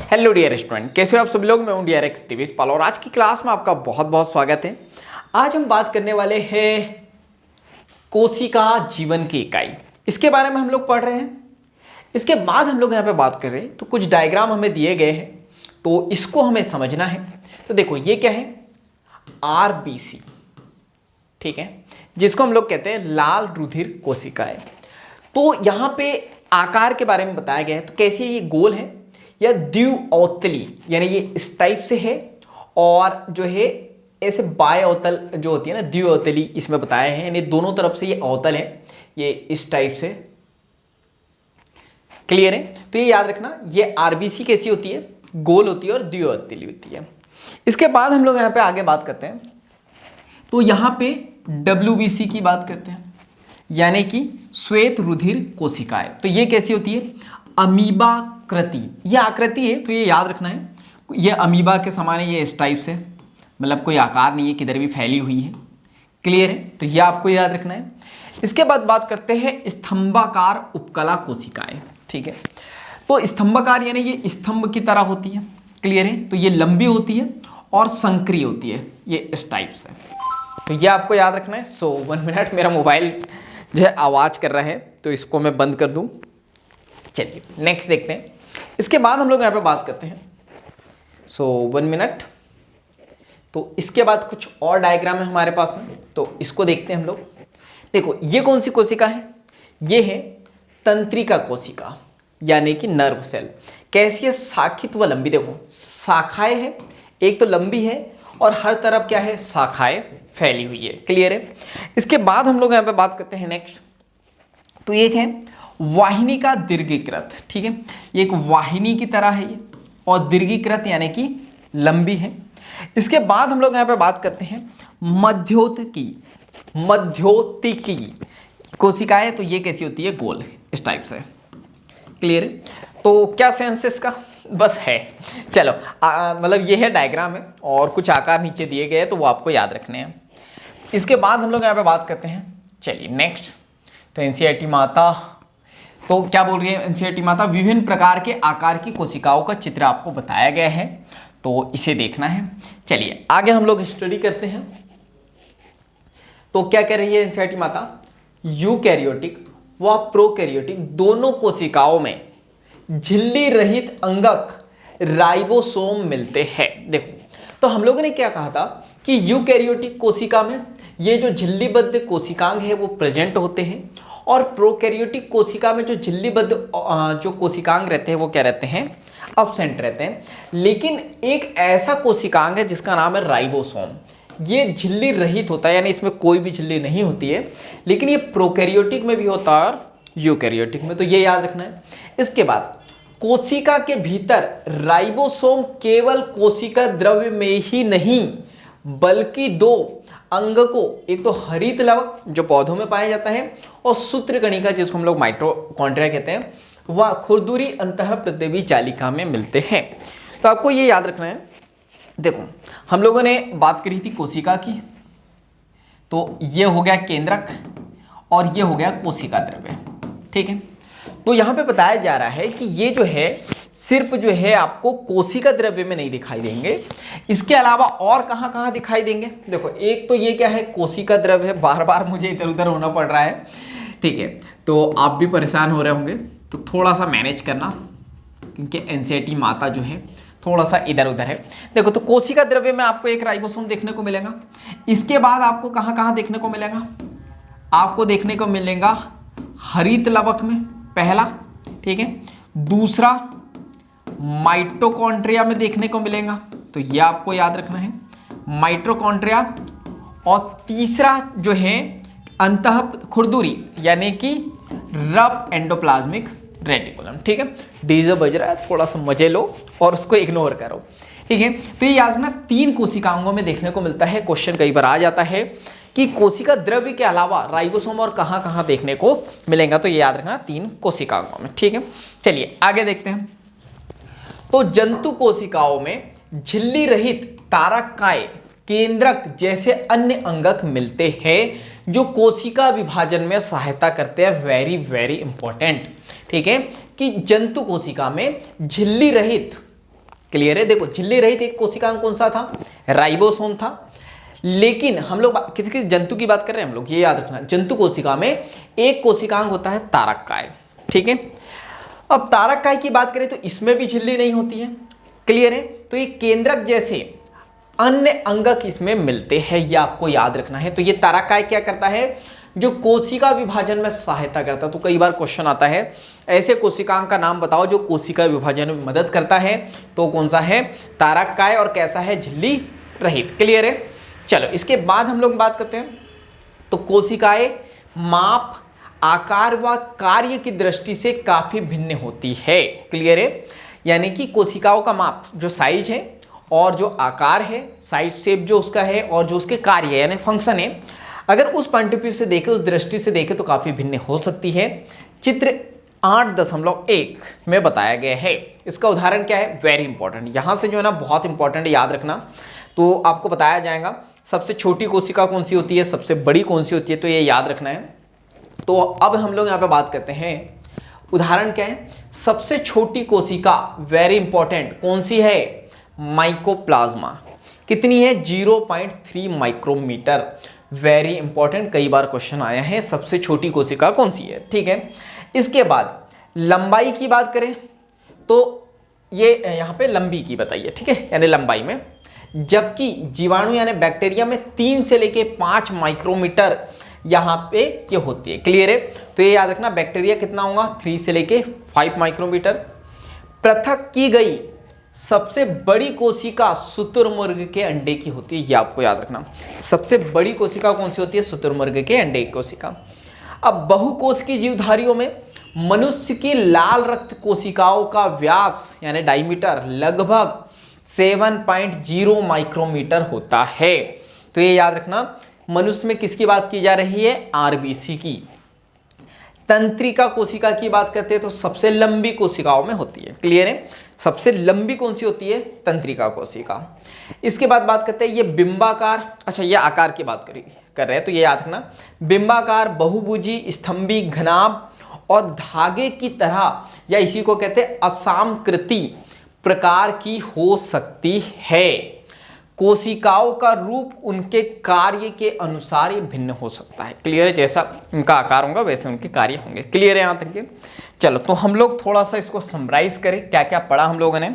Hello dear student, कैसे हो आप सभी लोग। मैं हूं डीआरएक्स दिवेश पाल और आज की क्लास में आपका बहुत बहुत स्वागत है। आज हम बात करने वाले हैं कोशिका जीवन की इकाई, इसके बारे में हम लोग पढ़ रहे हैं। इसके बाद हम लोग यहाँ पे बात कर रहे हैं तो कुछ डायग्राम हमें दिए गए हैं, तो इसको हमें समझना है। तो देखो ये क्या है, आरबीसी, ठीक है, जिसको हम लोग कहते हैं लाल रुधिर कोशिकाएं। तो यहाँ पे आकार के बारे में बताया गया है। तो कैसे ये गोल है या द्विअवतली, यानी ये इस टाइप से है, और जो है ऐसे बाय अवतल जो होती है ना, द्विअवतली इसमें बताया है, यानी दोनों तरफ से ये अवतल है, ये इस टाइप से। क्लियर है। तो ये याद रखना, ये आरबीसी कैसी होती है, गोल होती है और द्विअवतली होती है। इसके बाद हम लोग यहाँ पे आगे बात करते हैं। तो यहाँ पे डब्ल्यूबीसी की बात करते हैं, यानी कि श्वेत रुधिर कोशिकाएं। तो ये कैसी होती है, अमीबाकृति। ये आकृति है, तो ये याद रखना है, ये अमीबा के समान है, ये इस टाइप से, मतलब कोई आकार नहीं है, किधर भी फैली हुई है। क्लियर है। तो ये आपको याद रखना है। इसके बाद बात करते हैं स्तंभाकार उपकला कोशिकाएं, ठीक है। तो स्तंभाकार यानी ये स्तंभ की तरह होती है। क्लियर है। तो ये लंबी होती है और संक्रिय होती है, ये इस टाइप से। तो ये आपको याद रखना है। 1 मिनट, मेरा मोबाइल जो है आवाज़ कर रहा है, तो इसको मैं बंद कर दूं। चलिए नेक्स्ट देखते हैं। इसके बाद हम लोग यहाँ पे बात करते हैं। 1 मिनट। तो इसके बाद कुछ और डायग्राम है हमारे पास में, तो इसको देखते हैं हम लोग। देखो ये कौन सी कोशिका है, ये है तंत्रिका कोशिका, यानी कि नर्व सेल। कैसी है, शाखित व लंबी। देखो शाखाएं है, एक तो लंबी है और हर तरफ क्या है, शाखाएं फैली हुई है। क्लियर है। इसके बाद हम लोग यहाँ पे बात करते हैं नेक्स्ट। तो एक है वाहिनी का दीर्घीकृत, ठीक है, ये एक वाहिनी की तरह है ये, और दीर्घीकृत यानी कि लंबी है। इसके बाद हम लोग यहाँ पे बात करते हैं मध्योतिकी कोशिकाएं। तो ये कैसी होती है, गोल है इस टाइप से। क्लियर है। तो क्या सेंस इसका, बस है। चलो मतलब ये है डायग्राम है, और कुछ आकार नीचे दिए गए हैं, तो वो आपको याद रखने हैं। इसके बाद हम लोग यहाँ पे बात करते हैं। चलिए नेक्स्ट। तो एनसीईआरटी माता, तो क्या बोल रही है एनसीईआरटी माता, विभिन्न प्रकार के आकार की कोशिकाओं का चित्र आपको बताया गया है, तो इसे देखना है। चलिए आगे हम लोग स्टडी करते हैं। तो क्या कह रही है एनसीईआरटी माता, यूकैरियोटिक व प्रोकैरियोटिक दोनों कोशिकाओं में झिल्ली रहित अंगक राइबोसोम मिलते हैं। देखो तो हम लोगों ने क्या कहा था कि यूकैरियोटिक कोशिका में ये जो झिल्लीबद्ध कोशिकांग है वो प्रेजेंट होते हैं, और प्रोकैरियोटिक कोशिका में जो झिल्लीबद्ध जो कोशिकांग रहते हैं वो क्या रहते हैं, अब्सेंट रहते हैं। लेकिन एक ऐसा कोशिकांग है जिसका नाम है राइबोसोम, ये झिल्ली रहित होता है, यानी इसमें कोई भी झिल्ली नहीं होती है, लेकिन ये प्रोकैरियोटिक में भी होता है और यूकैरियोटिक में, तो ये याद रखना है। इसके बाद कोशिका के भीतर राइबोसोम केवल कोशिका द्रव्य में ही नहीं बल्कि 2 अंगकों, एक तो हरित लवक जो पौधों में पाया जाता है, और सूत्रकणिका जिसको हम लोग माइटोकॉन्ड्रिया कहते हैं, वह खुरदुरी अंतःप्रदेवी जालिका में मिलते हैं। तो आपको ये याद रखना है। देखो हम लोगों ने बात करी थी कोशिका की, तो ये हो गया केंद्रक और ये हो गया कोशिका द्रव्य, ठीक है। तो यहाँ पे बताया जा रहा है कि ये जो है सिर्फ जो है आपको कोशिका द्रव्य में नहीं दिखाई देंगे, इसके अलावा और कहाँ कहाँ दिखाई देंगे। देखो एक तो ये क्या है, कोशिका द्रव्य है, बार बार मुझे इधर उधर होना पड़ रहा है, ठीक है, तो आप भी परेशान हो रहे होंगे, तो थोड़ा सा मैनेज करना, क्योंकि एनसीईआरटी माता जो है थोड़ा सा इधर उधर है। देखो तो कोशिका द्रव्य में आपको एक राइबोसोम देखने को मिलेगा। इसके बाद आपको कहाँ कहाँ देखने को मिलेगा, आपको देखने को मिलेगा हरित लवक में पहला, ठीक है, दूसरा माइटोकॉन्ड्रिया में देखने को मिलेगा, तो ये आपको याद रखना है माइटोकॉन्ड्रिया, और तीसरा जो है अंतः खुरदुरी यानी कि रफ एंडोप्लाज्मिक रेटिकुलम, ठीक है। डीजे बज रहा है, थोड़ा सा मजे लो और उसको इग्नोर करो, ठीक है। तो ये याद रखना 3 कोशिकाओं में देखने को मिलता है। क्वेश्चन कई बार आ जाता है कि कोशिका द्रव्य के अलावा राइबोसोम और कहाँ कहाँ देखने को मिलेगा, तो ये याद रखना 3 कोशिकाओं में, ठीक है। चलिए आगे देखते हैं। तो जंतु कोशिकाओं में झिल्ली रहित तारकाय केंद्रक जैसे अन्य अंगक मिलते हैं, जो कोशिका विभाजन में सहायता करते हैं, वेरी वेरी इंपॉर्टेंट, ठीक है, कि जंतु कोशिका में झिल्ली रहित, क्लियर है, देखो झिल्ली रहित एक कोशिकांग कौन सा था, राइबोसोम था। लेकिन हम लोग किसी किसी जंतु की बात कर रहे हैं हम लोग, ये याद रखना, जंतु कोशिका में एक कोशिकांग होता है तारककाय, ठीक है। अब तारककाय की बात करें तो इसमें भी झिल्ली नहीं होती है, क्लियर है। तो ये केंद्रक जैसे अन्य अंगक इसमें मिलते हैं, ये आपको याद रखना है। तो ये तारककाय क्या करता है, जो कोशिका विभाजन में सहायता करता है। तो कई बार क्वेश्चन आता है ऐसे कोशिकांग का नाम बताओ जो कोशिका विभाजन में मदद करता है, तो कौन सा है, तारककाय, और कैसा है, झिल्ली रहित, क्लियर है। चलो इसके बाद हम लोग बात करते हैं, तो कोशिकाएं माप, आकार व कार्य की दृष्टि से काफी भिन्न होती है, क्लियर है। यानी कि कोशिकाओं का माप, जो साइज है और जो आकार है, साइज शेप जो उसका है, और जो उसके कार्य यानी फंक्शन है, अगर उस पॉइंट ऑफ व्यू से देखें, उस दृष्टि से देखें तो काफी भिन्न हो सकती है। चित्र 8.1 में बताया गया है। इसका उदाहरण क्या है, वेरी इंपॉर्टेंट, यहां से जो है ना बहुत इंपॉर्टेंट, याद रखना। तो आपको बताया जाएगा सबसे छोटी कोशिका कौन सी होती है, सबसे बड़ी कौन सी होती है, तो ये याद रखना है। तो अब हम लोग यहाँ पे बात करते हैं, उदाहरण क्या है, सबसे छोटी कोशिका, वेरी इंपॉर्टेंट, कौन सी है, माइकोप्लाज्मा, कितनी है, 0.3 माइक्रोमीटर, वेरी इंपॉर्टेंट, कई बार क्वेश्चन आया है, सबसे छोटी कोशिका कौन सी है, ठीक है। इसके बाद लंबाई की बात करें तो ये यहाँ पे लंबी की बताइए, ठीक है, यानी लंबाई में, जबकि जीवाणु यानी बैक्टीरिया में 3 से लेके 5 माइक्रोमीटर यहाँ पे ये होती है, क्लियर है। तो ये याद रखना, बैक्टीरिया कितना होगा, 3 से लेके 5 माइक्रोमीटर। पृथक की गई सबसे बड़ी कोशिका शुतुरमुर्ग के अंडे की होती है, ये आपको याद रखना, सबसे बड़ी कोशिका कौन सी होती है, शुतुरमुर्ग के अंडे की कोशिका। अब बहुकोश की जीवधारियों में मनुष्य की लाल रक्त कोशिकाओं का व्यास यानी डायमीटर लगभग 7.0 माइक्रोमीटर होता है। तो ये याद रखना, मनुष्य में किसकी बात की जा रही है, आरबीसी की। तंत्रिका कोशिका की बात करते हैं तो सबसे लंबी कोशिकाओं में होती है, क्लियर है, सबसे लंबी कौन सी होती है, तंत्रिका कोशिका। इसके बाद बात करते हैं ये बिंबाकार, अच्छा ये आकार की बात कर रहे हैं, तो ये याद रखना, बिंबाकार, बहुभुजी, स्तंभी, घनाभ और धागे की तरह, या इसी को कहते हैं असामकृति प्रकार की हो सकती है। कोशिकाओं का रूप उनके कार्य के अनुसार ही भिन्न हो सकता है, क्लियर है, जैसा उनका आकार होगा वैसे उनके कार्य होंगे, क्लियर है यहाँ तक के। चलो तो हम लोग थोड़ा सा इसको समराइज करें, क्या क्या पढ़ा हम लोगों ने।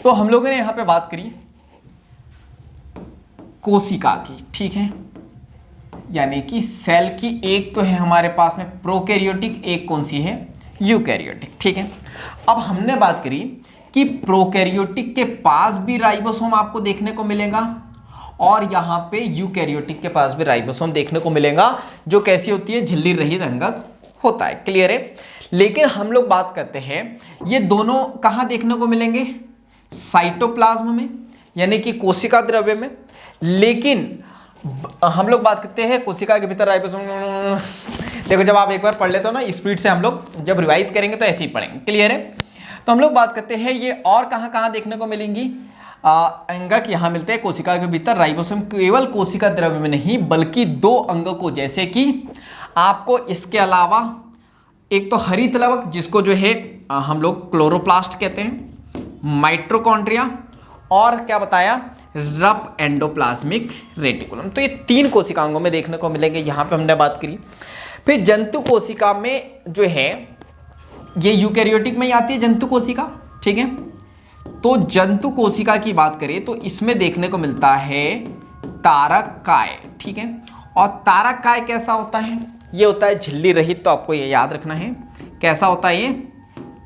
तो हम लोगों ने यहाँ पे बात करी कोशिका की, ठीक है, यानी कि सेल की, एक तो है हमारे पास में प्रोकैरियोटिक, एक कौन सी है, यूकैरियोटिक, ठीक है। अब हमने बात करी कि प्रोकैरियोटिक के पास भी राइबोसोम आपको देखने को मिलेगा, और यहाँ पे यूकैरियोटिक के पास भी राइबोसोम देखने को मिलेगा, जो कैसी होती है, झिल्ली रहित अंगक होता है, क्लियर है। लेकिन हम लोग बात करते हैं ये दोनों कहाँ देखने को मिलेंगे, साइटोप्लाज्म में, यानी कि कोशिका द्रव्य में। लेकिन हम लोग बात करते हैं कोशिका के भीतर राइबोसोम, देखो जब आप एक बार पढ़ लेते हो ना स्पीड से, हम लोग जब रिवाइज करेंगे तो ऐसे ही पढ़ेंगे, क्लियर है। तो हम लोग बात करते हैं ये और कहाँ कहाँ देखने को मिलेंगी, अंगक यहाँ मिलते हैं कोशिका के भीतर राइबोसोम, केवल कोशिका द्रव्य में नहीं बल्कि 2 अंगकों, जैसे कि आपको इसके अलावा एक तो हरित लवक, जिसको जो है हम लोग क्लोरोप्लास्ट कहते हैं, माइटोकॉन्ड्रिया, और क्या बताया, रफ एंडोप्लाज्मिक रेटिकुलम। तो ये 3 कोशिकांगों में देखने को मिलेंगे, यहाँ पे हमने बात करी। फिर जंतु कोशिका में जो है ये यूकैरियोटिक में ही आती है जंतु कोशिका, ठीक है। तो जंतु कोशिका की बात करें तो इसमें देखने को मिलता है तारककाय, ठीक है। और तारककाय कैसा होता है, ये होता है झिल्ली रहित, तो आपको ये याद रखना है कैसा होता है, ये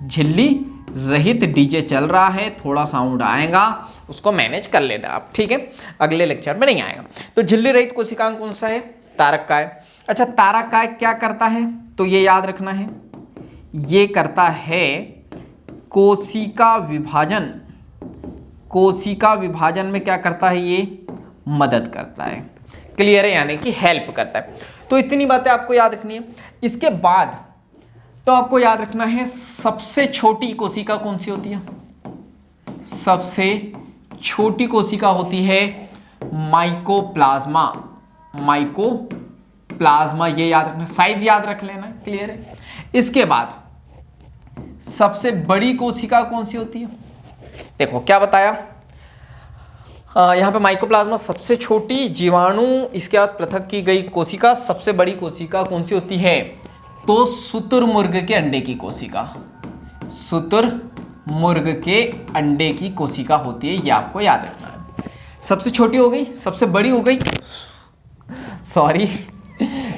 झिल्ली रहित। डीजे चल रहा है, थोड़ा साउंड आएगा, उसको मैनेज कर लेना आप, ठीक है, अगले लेक्चर में नहीं आएगा। तो झिल्ली रहित कोशिकांग कौन सा है, तारककाय। अच्छा तारककाय क्या करता है, तो ये याद रखना है, ये करता है कोशिका विभाजन, कोशिका विभाजन में क्या करता है, ये मदद करता है, क्लियर है, यानी कि हेल्प करता है। तो इतनी बातें आपको याद रखनी है। इसके बाद तो आपको याद रखना है सबसे छोटी कोशिका कौन सी होती है, सबसे छोटी कोशिका होती है माइकोप्लाज्मा, माइकोप्लाज्मा, ये याद रखना, साइज याद रख लेना, क्लियर है। इसके बाद सबसे बड़ी कोशिका कौन सी होती है? देखो क्या बताया, यहाँ पे माइकोप्लाज्मा सबसे छोटी जीवाणु, इसके बाद पृथक की गई कोशिका, सबसे बड़ी कोशिका कौन सी होती है? तो शुतुरमुर्ग के अंडे की कोशिका, शुतुरमुर्ग के अंडे की कोशिका होती है, ये आपको याद रखना है। सबसे छोटी हो गई, सबसे बड़ी हो गई, सॉरी।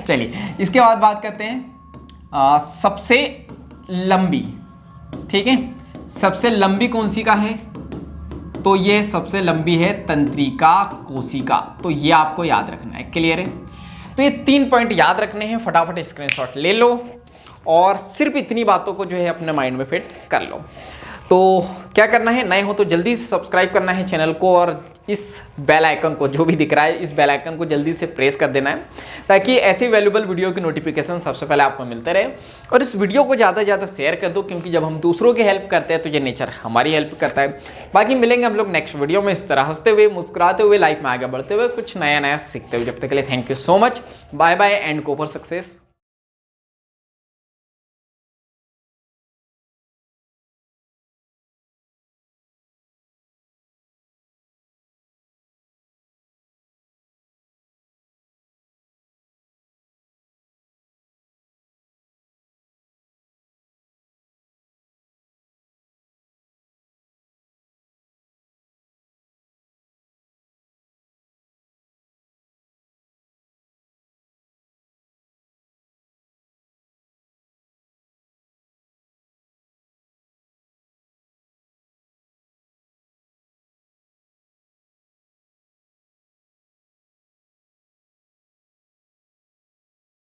चलिए इसके बाद बात करते हैं सबसे लंबी, ठीक है, सबसे लंबी कौन सी का है? तो ये सबसे लंबी है तंत्रिका कोशिका, तो ये आपको याद रखना है, क्लियर है। तो ये 3 पॉइंट याद रखने हैं, फटाफट स्क्रीनशॉट ले लो और सिर्फ इतनी बातों को जो है अपने माइंड में फिट कर लो। तो क्या करना है, नए हो तो जल्दी से सब्सक्राइब करना है चैनल को और इस बेल आइकन को, जो भी दिख रहा है इस बेल आइकन को जल्दी से प्रेस कर देना है, ताकि ऐसे वैल्यूबल वीडियो की नोटिफिकेशन सबसे पहले आपको मिलते रहे। और इस वीडियो को ज़्यादा से ज़्यादा शेयर कर दो, क्योंकि जब हम दूसरों की हेल्प करते हैं तो ये नेचर हमारी हेल्प करता है। बाकी मिलेंगे हम लोग नेक्स्ट वीडियो में इस तरह हंसते हुए, मुस्कुराते हुए, लाइफ में आगे बढ़ते हुए, कुछ नया नया सीखते हुए। जब तक के लिए thank you so much, bye bye and go for success.